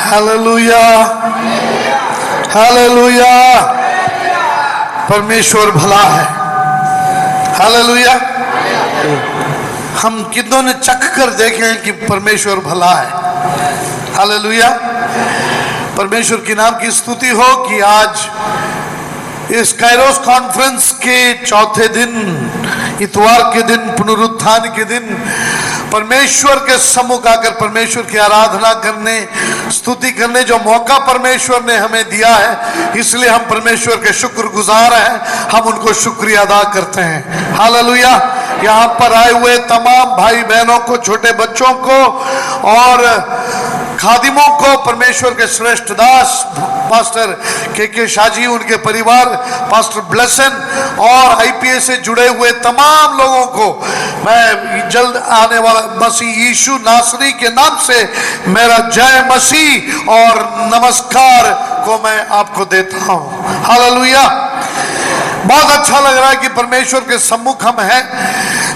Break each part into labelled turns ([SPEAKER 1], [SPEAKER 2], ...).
[SPEAKER 1] Hallelujah, hallelujah. परमेश्वर भला है। हालेलुया। हम कितनों ने चख कर देखे हैं कि परमेश्वर भला है। हालेलुया। परमेश्वर के नाम की स्तुति हो कि आज इस कायरोस कॉन्फ्रेंस के चौथे दिन, इतवार के दिन, पुनरुत्थान के दिन परमेश्वर के सम्मुख आकर परमेश्वर की आराधना करने, स्तुति करने जो मौका परमेश्वर ने हमें दिया है, इसलिए हम परमेश्वर के शुक्रगुजार हैं। हम उनको शुक्रिया अदा करते हैं। हालेलुया। यहाँ पर आए हुए तमाम भाई बहनों को, छोटे बच्चों को और खादिमों को, परमेश्वर के श्रेष्ठ दास पास्टर के शाजी, उनके परिवार, पास्टर ब्लेसन और आईपीएस से जुड़े हुए तमाम लोगों को मैं जल्द आने वाला मसीह यीशु नासरी के नाम से मेरा जय मसीह और नमस्कार को मैं आपको देता हूं। हालेलुया। बहुत अच्छा लग रहा है कि परमेश्वर के सम्मुख हम हैं।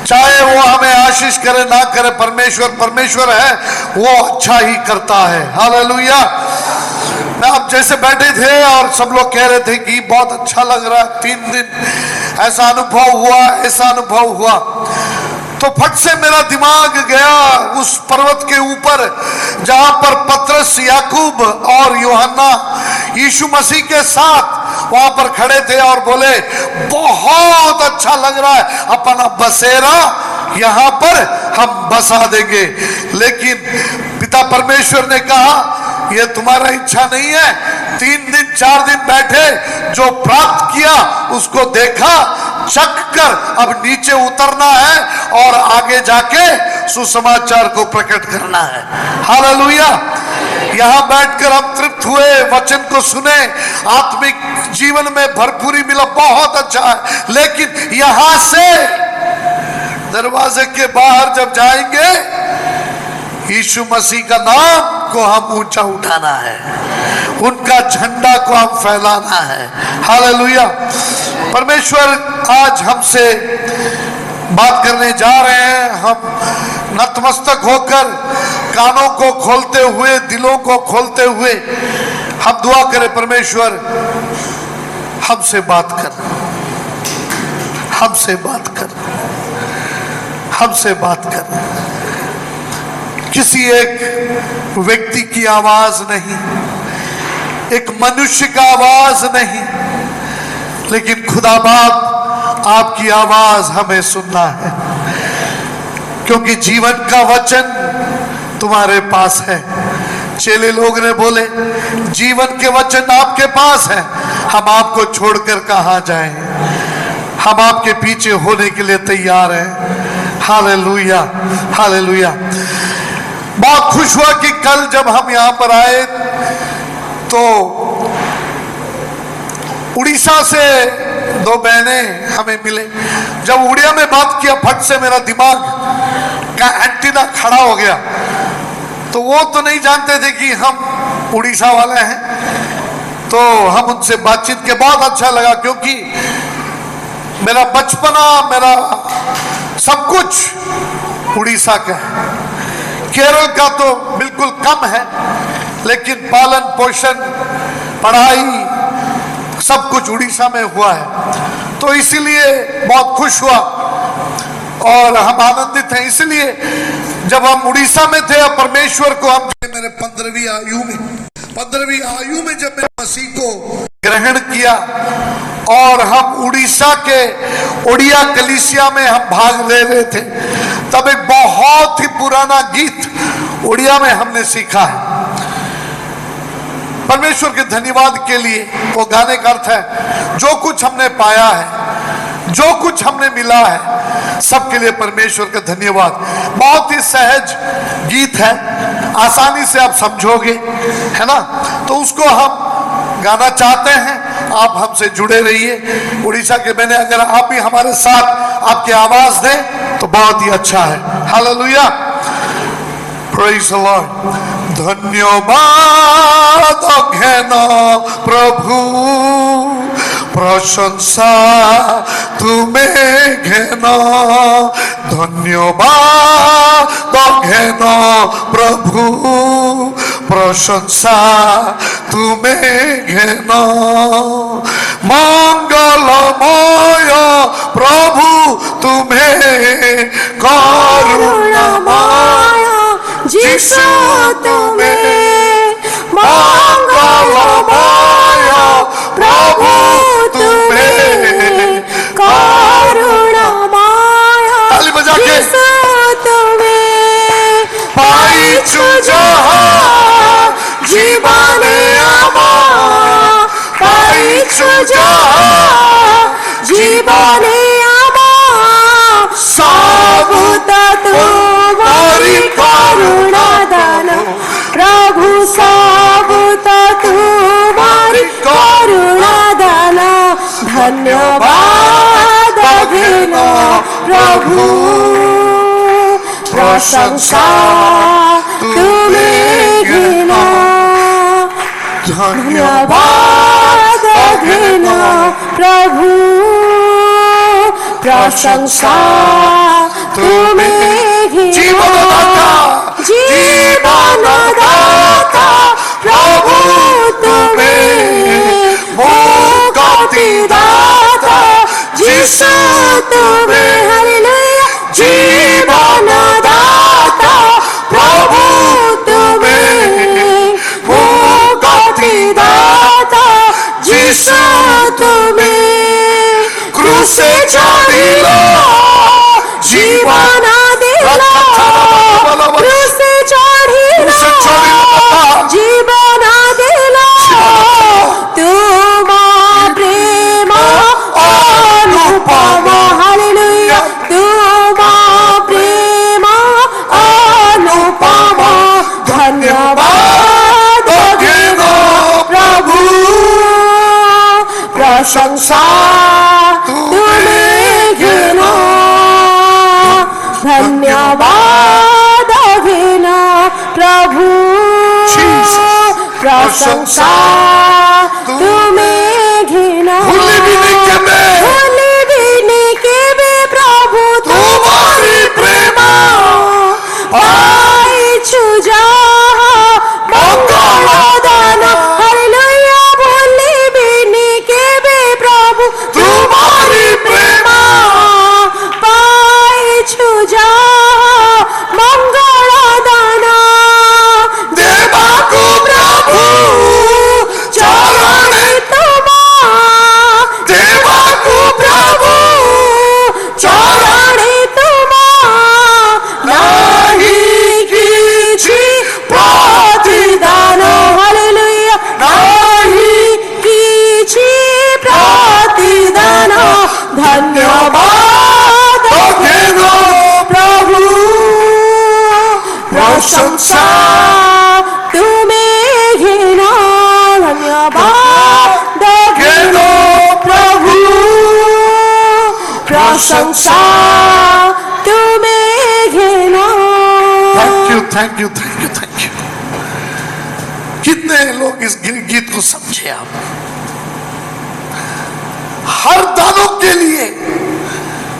[SPEAKER 1] चाहे वो हमें आशीष करे ना करे, परमेश्वर है, वो अच्छा ही करता है। हालेलुया। मैं आप जैसे बैठे थे और सब लोग कह रहे थे कि बहुत अच्छा लग रहा है, 3 दिन ऐसा अनुभव हुआ, ऐसा अनुभव हुआ, तो फट से मेरा दिमाग गया उस पर्वत के ऊपर जहां पर पतरस, याकूब और यूहन्ना यीशु मसीह के साथ वहां पर खड़े थे और बोले बहुत अच्छा लग रहा है, अपना बसेरा यहां पर हम बसा देंगे। लेकिन पिता परमेश्वर ने कहा यह तुम्हारा इच्छा नहीं है। 3 दिन 4 दिन बैठे, जो प्राप्त किया उसको देखा, चख कर अब नीचे उतरना है और आगे जाके सुसमाचार को प्रकट करना है। हालेलुया। यहाँ बैठकर हम तृप्त हुए, वचन को सुने, आत्मिक जीवन में भरपूरी मिला, बहुत अच्छा है। लेकिन यहां से दरवाजे के बाहर जब जाएंगे, यीशु मसीह का नाम को हम ऊंचा उठाना है, उनका झंडा को हम फैलाना है। हालेलुया। परमेश्वर आज हमसे बात करने जा रहे हैं। हम नतमस्तक होकर, कानों को खोलते हुए, दिलों को खोलते हुए हम दुआ करें, परमेश्वर हमसे बात कर, हमसे बात कर, हमसे बात कर। किसी एक व्यक्ति की आवाज नहीं, एक मनुष्य का आवाज नहीं, लेकिन खुदा बाप आपकी आवाज हमें सुनना है, क्योंकि जीवन का वचन तुम्हारे पास है। चेले लोग ने बोले जीवन के वचन आपके पास है, हम आपको छोड़कर कहां जाएं, हम आपके पीछे होने के लिए तैयार हैं। Hallelujah, hallelujah. बहुत खुश हुआ कि कल जब हम यहां पर आए तो उड़ीसा से 2 बहनें हमें मिले। जब उड़िया में बात किया, फट से मेरा दिमाग का एंटीना खड़ा हो गया। तो वो तो नहीं जानते थे कि हम उड़ीसा वाले हैं, तो हम उनसे बातचीत के बहुत अच्छा लगा, क्योंकि मेरा बचपना, मेरा सब कुछ उड़ीसा का है। केरल का तो बिल्कुल कम है, लेकिन पालन पोषण, पढ़ाई सब कुछ उड़ीसा में हुआ है। तो इसीलिए बहुत खुश हुआ और हम आनंदित हैं। इसलिए जब हम उड़ीसा में थे, परमेश्वर को हम मेरे 15वीं आयु में जब मैंने मसीह को ग्रहण किया और हम उड़ीसा के ओडिया कलीसिया में हम भाग ले रहे थे, तब एक बहुत ही पुराना गीत ओडिया में हमने सीखा है। परमेश्वर के धन्यवाद के लिए वो गाने का अर्थ है, जो कुछ हमने पाया है, जो कुछ हमने मिला है, सबके लिए परमेश्वर का धन्यवाद। बहुत ही सहज गीत है, आसानी से आप समझोगे, है ना। तो उसको हम गाना चाहते हैं, आप हमसे जुड़े रहिए। उड़ीसा के बहने, अगर आप भी हमारे साथ आपकी आवाज दें तो बहुत ही अच्छा है। Hallelujah, praise the Lord. धन्यवाद घेन प्रभु, प्रशंसा तुम्हें घेन, धन्यवाद घेन प्रभु, প্রশংসা তুমি ঘেন মঙ্গলময় প্রভু তুমি করুণাময় যিশু তুমি মঙ্গলময় প্রভু তুমি করুণাময় তালি बजा के পাইছু যাহা জীবনে আমার পাইছু যাহা জীবনে আমার সবটা তোমারি করুণা দান প্রভু সবটা তোমারি করুণা দান ধন্যবাদ দেন প্রভু প্রশংসা তুমি ঘেন ধন্যবাদ দেন প্রভু প্রশংসা তুমি জীবনদাতা জীবনদাতা প্রভু তুমি মুক্তিদাতা যিশু তুমি হালেলুয়া জীবনদাতা প্রভু তুমি মুক্তিদাতা যিশু তুমি ক্রুশে চড়িল জীবন দিল ক্রুশে চড়িল জীবন দিল তোমার প্রেম অনুপম হালেলুয়া তোমার প্রেম অনুপম ধন্যবাদ দেব প্রভু প্রশংসা তুমি ঘেন ধন্যবাদ ঘেন প্রভু প্রশংসা তুমি ঘেন ভুলিবিনি কেবে প্রভু তোমারি প্রেম পাইছু যাহা মঙ্গল দান হালেলুয়া ভুলিবিনি কেবে প্রভু তোমারি প্রেম পাইছু যাহা মঙ্গল দান দেবাকু প্রভু চরণে তোমা দেবাকু প্রভু চরণে তোমা নাহি কিছু প্রতিদান হালেলুয়া নাহি কিছু প্রতিদান ধন্যবাদ দেব প্রভু প্রশংসা তুমি ঘেন ধন্যবাদ দেব প্রভু प्रशंसा तुम्हें घेना। Thank you. कितने लोग इस गीत को समझे आप? हर दानों के लिए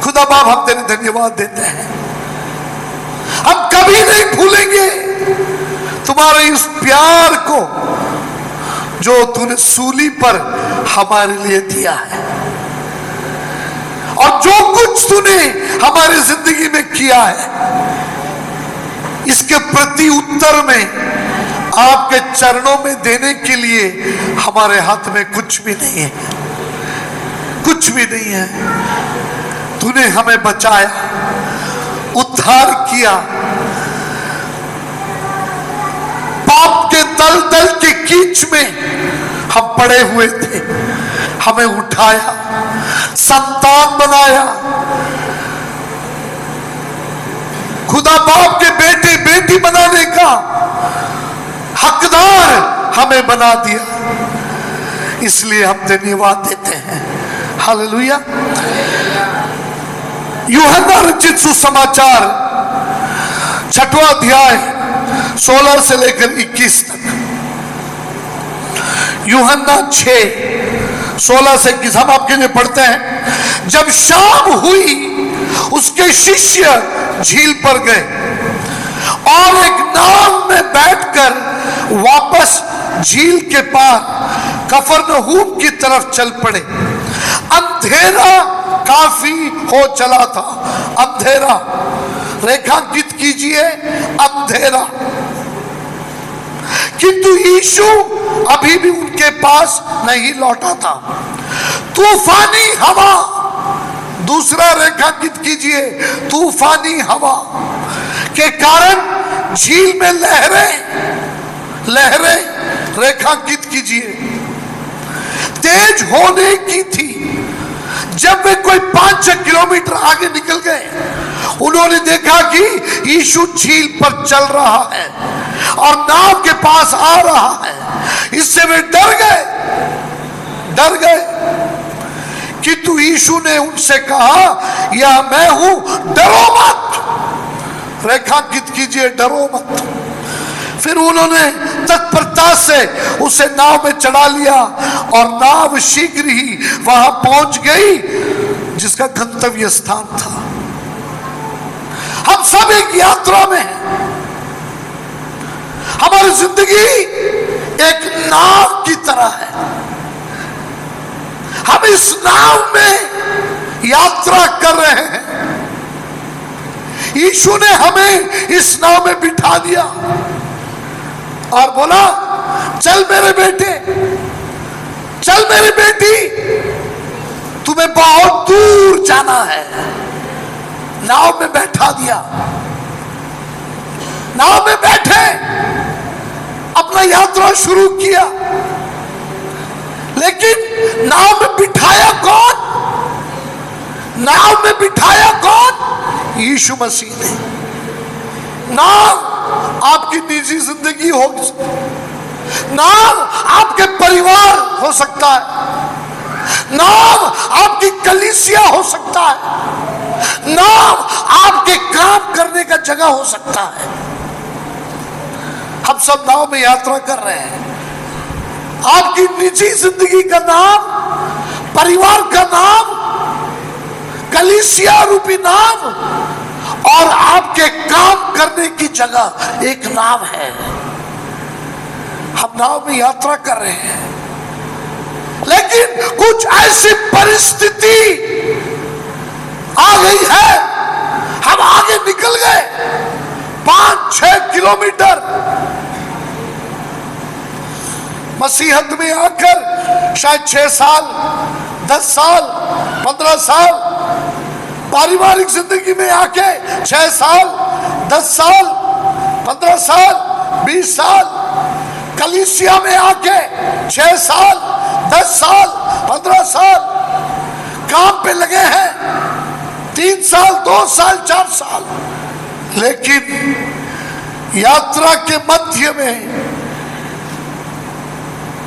[SPEAKER 1] खुदा बाप हम तेरे धन्यवाद देते हैं। हम कभी नहीं भूलेंगे तुम्हारे इस प्यार को जो तूने सूली पर हमारे लिए दिया है, और जो कुछ तूने हमारी जिंदगी में किया है, इसके प्रति उत्तर में आपके चरणों में देने के लिए हमारे हाथ में कुछ भी नहीं है, कुछ भी नहीं है। तूने हमें बचाया, उद्धार किया, पाप के दलदल के कीच में हम पड़े हुए थे, हमें उठाया, संतान बनाया, खुदा बाप के बेटे बेटी बनाने का हकदार हमें बना दिया। इसलिए हम धन्यवाद देते हैं। हालेलुया। यूहन्ना रचित सुसमाचार 6वां अध्याय 16 से लेकर 21 तक। यूहन्ना 6:16 से 21 हम आपके लिए पढ़ते हैं। जब शाम हुई, उसके शिष्य झील पर गए और एक नाव में बैठकर वापस झील के पार कफरनहूम की तरफ चल पड़े। अंधेरा काफी हो चला था। अंधेरा, रेखांकित कीजिए, अंधेरा। किंतु यीशु अभी भी उनके पास नहीं लौटा था। तूफानी हवा, दूसरा रेखांकित कीजिए, तूफानी हवा के कारण झील में लहरें रेखांकित कीजिए, तेज होने की थी। जब वे कोई 5-6 किलोमीटर आगे निकल गए, उन्होंने देखा कि यीशु झील पर चल रहा है और नाव के पास आ रहा है। इससे वे डर गए। किंतु यीशु ने उनसे कहा, यह मैं हूं, डरो मत। रेखांकित कीजिए, डरो मत। फिर उन्होंने तत्परता से उसे नाव में चढ़ा लिया और नाव शीघ्र ही वहां पहुंच गई जिसका गंतव्य स्थान था। हम सब एक यात्रा में हैं। हमारी जिंदगी एक नाव की तरह है। हम इस नाव में यात्रा कर रहे हैं। यीशु ने हमें इस नाव में बिठा दिया और बोला, चल मेरे बेटे, चल मेरी बेटी, तुम्हें बहुत दूर जाना है। नाव में बैठा दिया। नाव में बैठे अपना यात्रा शुरू किया। लेकिन नाव में बिठाया कौन? नाव में बिठाया कौन? यीशु मसीह ने। नाव आपकी निजी जिंदगी हो, नाव आपके परिवार हो सकता है, नाव आपकी कलीसिया हो सकता है, नाव आपके काम करने का जगह हो सकता है। हम सब नाव में यात्रा कर रहे हैं। आपकी निजी जिंदगी का नाम, परिवार का नाम, कलीसिया रूपी नाम और आपके काम करने की जगह एक नाव है। हम नाव में यात्रा कर रहे हैं। लेकिन कुछ ऐसी परिस्थिति आ गई है, हम आगे निकल गए 5-6 किलोमीटर। मसीहत में आकर शायद 6 साल, 10 साल, 15 साल, पारिवारिक जिंदगी में आके 6 साल, 10 साल, 15 साल, 20 साल, कलीसिया में आके 6 साल, 10 साल, 15 साल, काम पे लगे हैं 3 साल, 2 साल, 4 साल। लेकिन यात्रा के मध्य में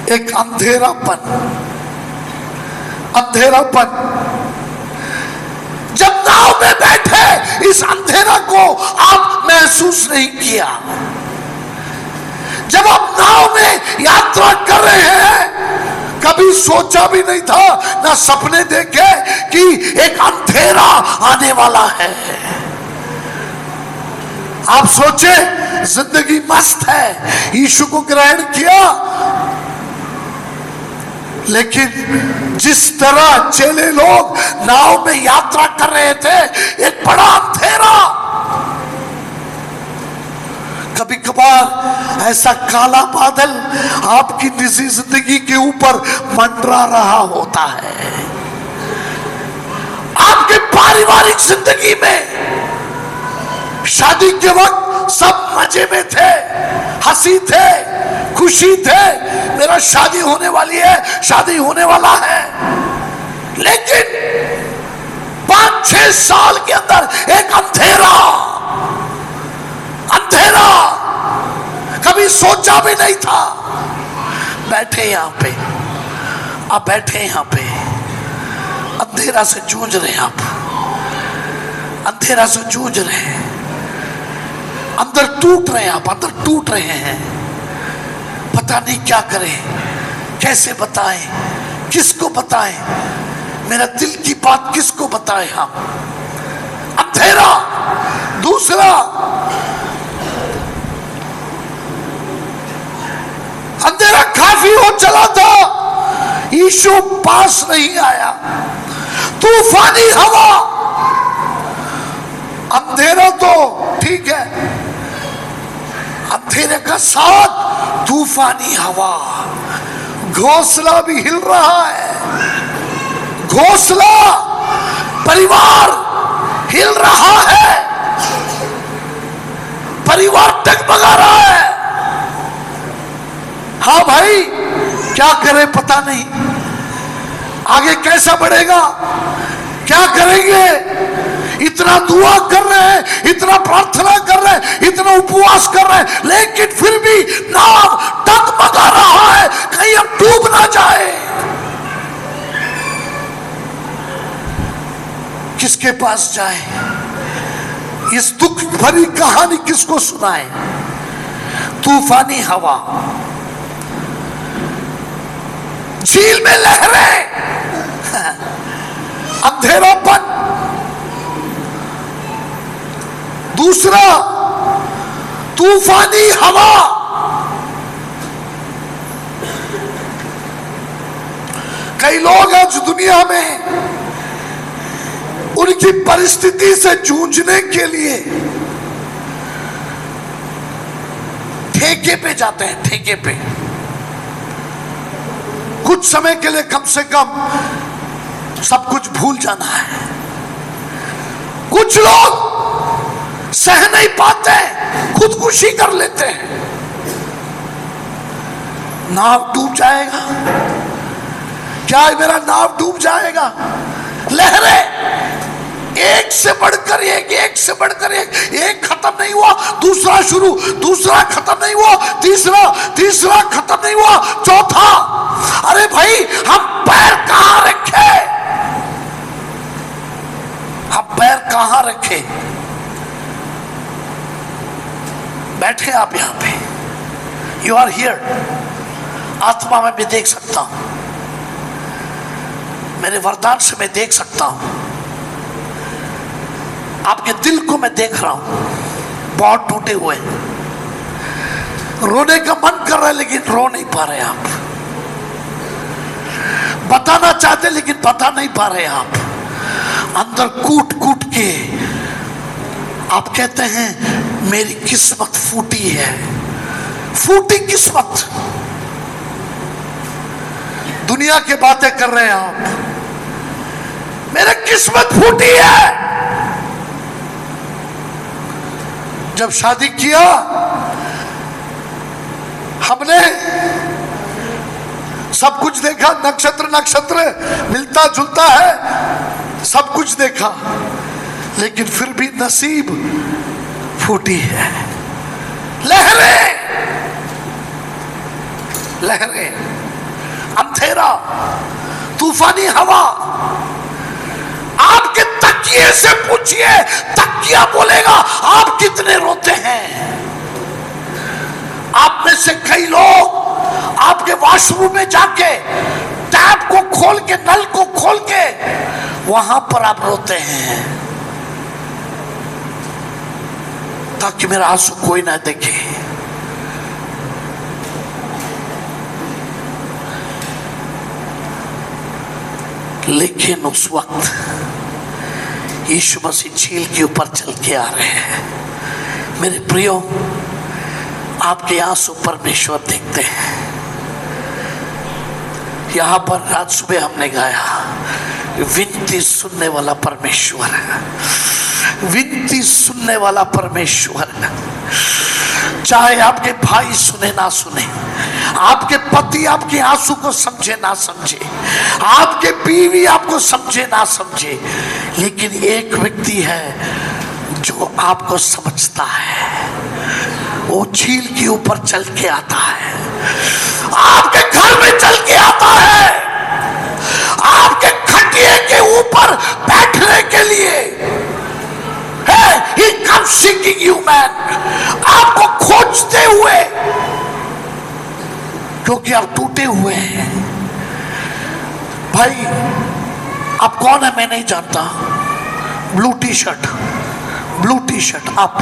[SPEAKER 1] एक अंधेरापन, जब नाव में बैठे इस अंधेरा को आप महसूस नहीं किया। जब आप नाव में यात्रा कर रहे हैं, कभी सोचा भी नहीं था, ना सपने देखे कि एक अंधेरा आने वाला है। आप सोचे जिंदगी मस्त है, यीशु को ग्रहण किया। लेकिन जिस तरह चेले लोग नाव में यात्रा कर रहे थे, एक बड़ा अंधेरा, कभी कभार ऐसा काला बादल आपकी निजी जिंदगी के ऊपर मंडरा रहा होता है। आपके पारिवारिक जिंदगी में शादी के वक्त सब मजे में थे, हंसी थे, खुशी थे, मेरा शादी होने वाली है, शादी होने वाला है। लेकिन 5-6 साल के अंदर एक अंधेरा, कभी सोचा भी नहीं था। बैठे यहां पे, आप बैठे यहां पे, अंधेरा से जूझ रहे हैं। आप अंधेरा से जूझ रहे हैं, अंदर टूट रहे हैं, आप अंदर टूट रहे हैं। पता नहीं क्या करें, कैसे बताएं, किसको बताएं, मेरा दिल की बात किसको बताएं। हम अंधेरा। दूसरा, अंधेरा काफी हो चला था, यीशु पास नहीं आया। तूफानी हवा, अंधेरा तो ठीक है, अंधेरे का साथ तूफानी हवा, घोंसला भी हिल रहा है, घोंसला, परिवार हिल रहा है, परिवार टगमगा रहा है। हाँ भाई, क्या करें पता नहीं, आगे कैसा बढ़ेगा, क्या करेंगे। इतना दुआ कर रहे हैं, इतना प्रार्थना कर रहे हैं, इतना उपवास कर रहे हैं, लेकिन फिर भी नाव टगमगा रहा है, कहीं हम डूब ना जाए। किसके पास जाए, इस दुख भरी कहानी किसको सुनाए। तूफानी हवा, झील में लहरें, अंधेरापन। दूसरा, तूफानी हवा। कई लोग आज दुनिया में उनकी परिस्थिति से जूझने के लिए ठेके पे जाते हैं, ठेके पे। कुछ समय के लिए कम से कम सब कुछ भूल जाना है। कुछ लोग सह नहीं पाते, खुदकुशी कर लेते हैं। नाव डूब जाएगा, क्या मेरा नाव डूब जाएगा। लहरें एक से बढ़कर एक, एक से बढ़कर एक खत्म नहीं हुआ, दूसरा शुरू, दूसरा खत्म नहीं हुआ, तीसरा, तीसरा खत्म नहीं हुआ, चौथा। अरे भाई, हम पैर कहां रखे, हम पैर कहां रखे। बैठे आप यहां पे, यू आर हियर। आत्मा में भी देख सकता हूं, मेरे वरदान से मैं देख सकता हूं, आपके दिल को मैं देख रहा हूं, बहुत टूटे हुए, रोने का मन कर रहा है लेकिन रो नहीं पा रहे आप, बताना चाहते लेकिन बता नहीं पा रहे आप, अंदर कूट कूट के आप कहते हैं मेरी किस्मत फूटी है। फूटी किस्मत, दुनिया की बातें कर रहे हैं आप, मेरी किस्मत फूटी है। जब शादी किया हमने सब कुछ देखा, नक्षत्र नक्षत्र मिलता जुलता है, सब कुछ देखा, लेकिन फिर भी नसीब फूटी है। लहरें, लहरें, अंधेरा, तूफानी हवा। आपके तकिए से पूछिए, तकिया बोलेगा आप कितने रोते हैं। आप में से कई लोग आपके वॉशरूम में जाके टैप को खोल के, नल को खोल के वहां पर आप रोते हैं ताकि मेरा आंसू कोई ना देखे। लेकिन उस वक्त यीशु मसीह झील के ऊपर चल के आ रहे हैं। मेरे प्रियो, आपके आंसू परमेश्वर देखते हैं। यहां पर रात सुबह हमने गाया, विनती सुनने वाला परमेश्वर है, विनती सुनने वाला परमेश्वर है। चाहे आपके भाई सुने ना सुने, आपके पति आपके आंसू को समझे ना समझे, आपके बीवी आपको समझे ना समझे, लेकिन एक व्यक्ति है जो आपको समझता है। वो झील के ऊपर चल के आता है, आपके घर में चल के आता है, आपके खटिया के ऊपर बैठने के लिए। He comes seeking you, man. आपको खोजते हुए, क्योंकि आप टूटे हुए हैं। भाई, आप कौन है मैं नहीं जानता, ब्लू टी शर्ट आप,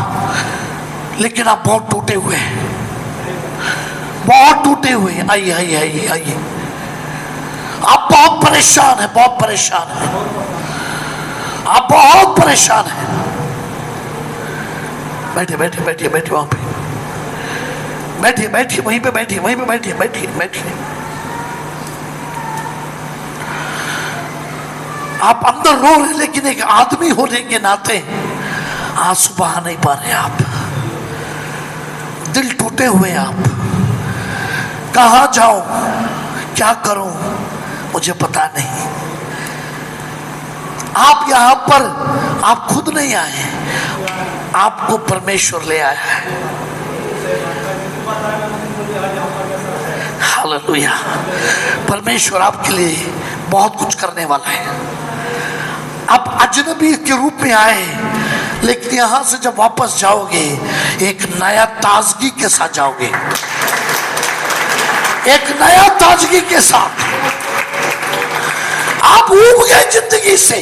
[SPEAKER 1] लेकिन आप बहुत टूटे हुए हैं, बहुत टूटे हुए, आइए आइए आइए आइए। आप बहुत परेशान हैं, बहुत परेशान हैं, आप बहुत परेशान हैं। बैठिए बैठिए बैठिए बैठिए, वहां पे बैठिए, बैठिए वहीं पे बैठिए, वहीं पे बैठिए, बैठिए बैठिए। आप अंदर रो रहे, लेकिन एक आदमी होने के नाते आंसू बहा नहीं पा रहे। आप दिल टूटे हुए, आप कहां जाऊं, क्या करूं, मुझे पता नहीं। आप यहां पर आप खुद नहीं आए, आपको परमेश्वर ले आया है। हालेलुया। परमेश्वर आपके लिए बहुत कुछ करने वाला है। आप अजनबी के रूप में आए, लेकिन यहां से जब वापस जाओगे एक नया ताजगी के साथ जाओगे, एक नया ताजगी के साथ। आप ऊब गए जिंदगी से,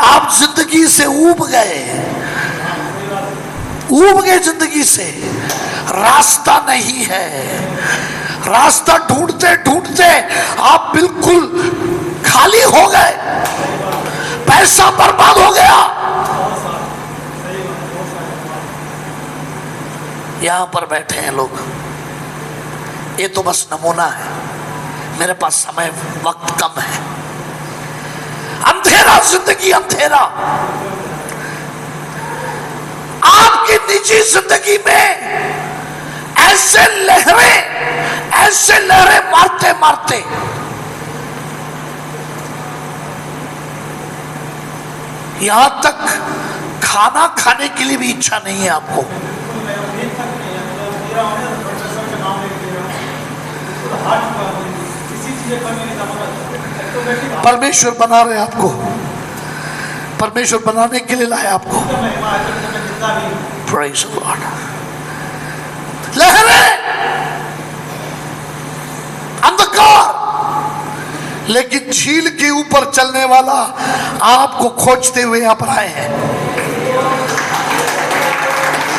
[SPEAKER 1] आप जिंदगी से ऊब गए, ऊब गए जिंदगी से। रास्ता नहीं है, रास्ता ढूंढते ढूंढते आप बिल्कुल खाली हो गए, पैसा बर्बाद हो गया। यहां पर बैठे हैं लोग, ये तो बस नमूना है, मेरे पास समय वक्त कम है। अंधेरा जिंदगी, अंधेरा। आपकी निजी जिंदगी में ऐसे लहरें मारते मारते यहां तक खाना खाने के लिए भी इच्छा नहीं है आपको। परमेश्वर बना रहे आपको, परमेश्वर बनाने के लिए लाए आपको। Praise the Lord। लहरें, अंधकार, लेकिन झील के ऊपर चलने वाला आपको खोजते हुए यहां पर आए हैं।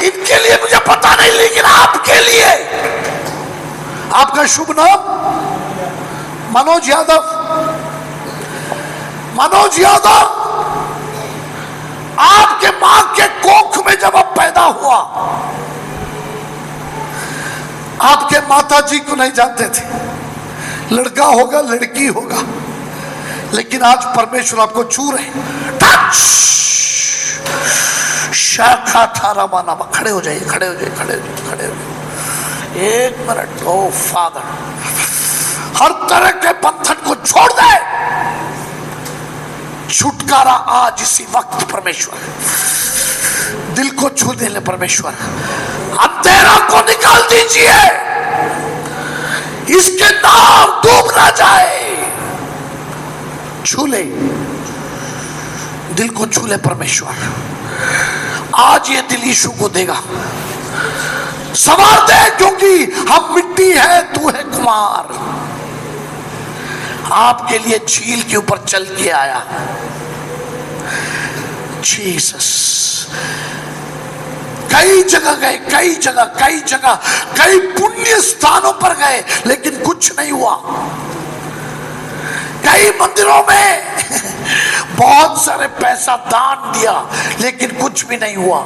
[SPEAKER 1] इनके लिए मुझे पता नहीं, लेकिन आपके लिए। आपका शुभ नाम मनोज यादव। मनोज यादव, आपके मां के कोख में जब आप पैदा हुआ, आपके माता जी को नहीं जानते थे, लड़का होगा लड़की होगा, लेकिन आज परमेश्वर आपको छू रहे। टच, शाखा थारा माना। खड़े हो जाइए, खड़े हो जाइए, खड़े हो जाइए, खड़े हो जाइए। एक मिनट। ओ फादर, हर तरह के बंधन को छोड़ दे, छुटकारा आज इसी वक्त परमेश्वर। दिल को छू दे ले परमेश्वर, अंधेरा को निकाल दीजिए, इसके नाम डूब ना जाए। छू ले, दिल को छू ले परमेश्वर। आज ये दिल यीशु को देगा। संवार दे, क्योंकि हम मिट्टी है, तू है कुमार। आपके लिए झील के ऊपर चल के आया जीसस। कई जगह गए, कई जगह कई पुण्य स्थानों पर गए, लेकिन कुछ नहीं हुआ। कई मंदिरों में बहुत सारे पैसा दान दिया, लेकिन कुछ भी नहीं हुआ।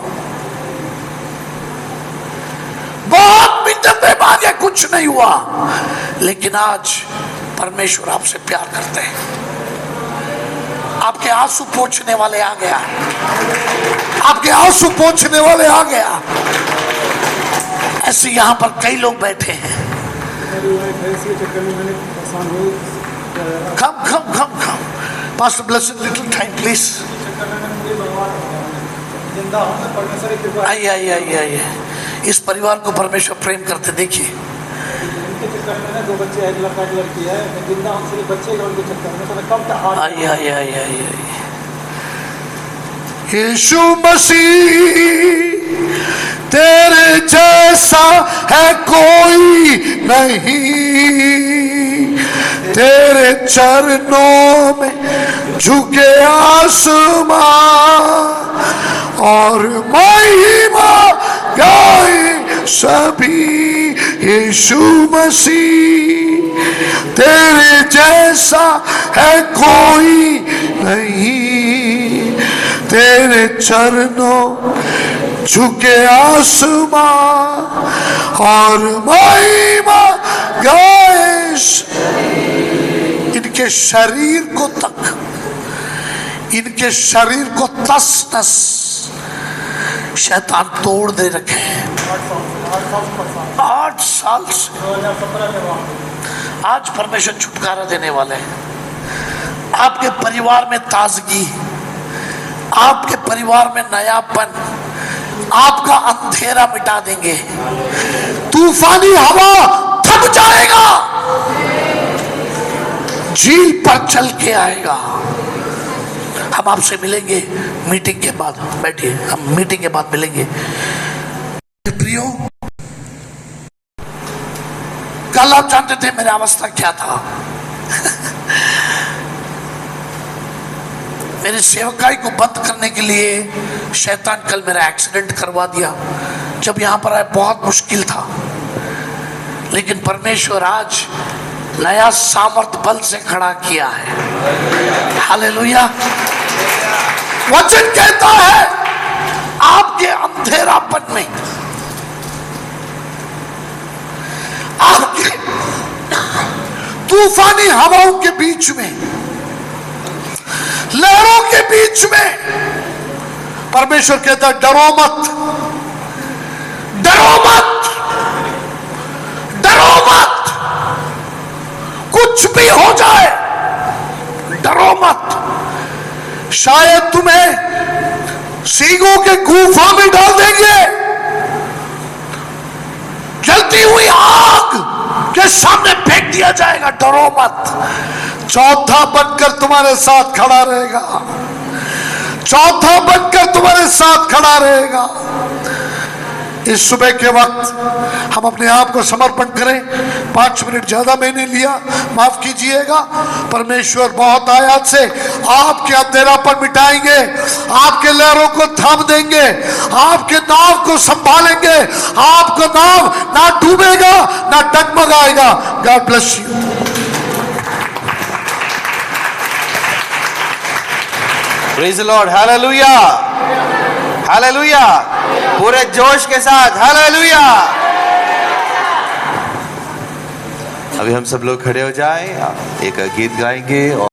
[SPEAKER 1] बहुत मिन्नतें मांगे, कुछ नहीं हुआ। लेकिन आज परमेश्वर आपसे प्यार करते हैं। आपके आंसू पोंछने वाले आ गया, आपके आंसू पोंछने वाले आ गया। ऐसे यहां पर कई लोग बैठे हैं। come Pastor, bless a little time please। आइए, इस परिवार को परमेश्वर प्रेम करते देखिए।
[SPEAKER 2] दो बच्चे हैं, लड़का एक लड़की है। मैं जिंदा हूं, सिर्फ बच्चे का उनके चक्कर में, तो मैं कब तक
[SPEAKER 1] आइए। यीशु मसीह तेरे जैसा है कोई नहीं, तेरे चरणों में झुके आसमां और महिमा गाए सभी यीशु मसीह, तेरे जैसा है कोई नहीं। तेरे चरणों झुके आसमां और महिमा गाए। इनके शरीर को तक, इनके शरीर को तस नस शैतान तोड़ दे रखे हैं। 8 साल से
[SPEAKER 2] 2017 में वहाँ
[SPEAKER 1] आज परमेश्वर छुटकारा देने वाले हैं। आपके परिवार में ताजगी, आपके परिवार में नयापन, आपका अंधेरा मिटा देंगे। तूफानी हवा थम जाएगा, झील पर चल के आएगा। हम आपसे मिलेंगे मीटिंग के बाद, बैठिए, हम मीटिंग के बाद मिलेंगे। प्रियो, कल आप जानते थे मेरी अवस्था क्या था। मेरी सेवकाई को बंद करने के लिए शैतान कल मेरा एक्सीडेंट करवा दिया। जब यहां पर आए बहुत मुश्किल था, लेकिन परमेश्वर आज नया सामर्थ बल से खड़ा किया है। हालेलुया। वचन कहता है आपके अंधेरापन में, आपके तूफानी हवाओं के बीच में, लहरों के बीच में, परमेश्वर कहता है डरो मत, डरो मत, डरो मत। कुछ भी हो जाए डरो मत। शायद तुम्हें सींगों के गुफा में डाल देंगे, जलती हुई आग के सामने फेंक दिया जाएगा, डरो मत। चौथा बनकर तुम्हारे साथ खड़ा रहेगा, चौथा बनकर तुम्हारे साथ खड़ा रहेगा। इस सुबह के वक्त हम अपने आप को समर्पण करें। 5 मिनट ज्यादा मैंने लिया, माफ कीजिएगा। परमेश्वर बहुत आयात से आपके अंधेरापन मिटाएंगे, आपके लहरों को थाम देंगे, आपके नाव को संभालेंगे। आपका नाव ना डूबेगा ना डगमगाएगा। God bless you.
[SPEAKER 3] Praise the Lord. Hallelujah, hallelujah. पूरे जोश के साथ हालेलुया। अभी हम सब लोग खड़े हो जाएं, एक गीत गाएंगे और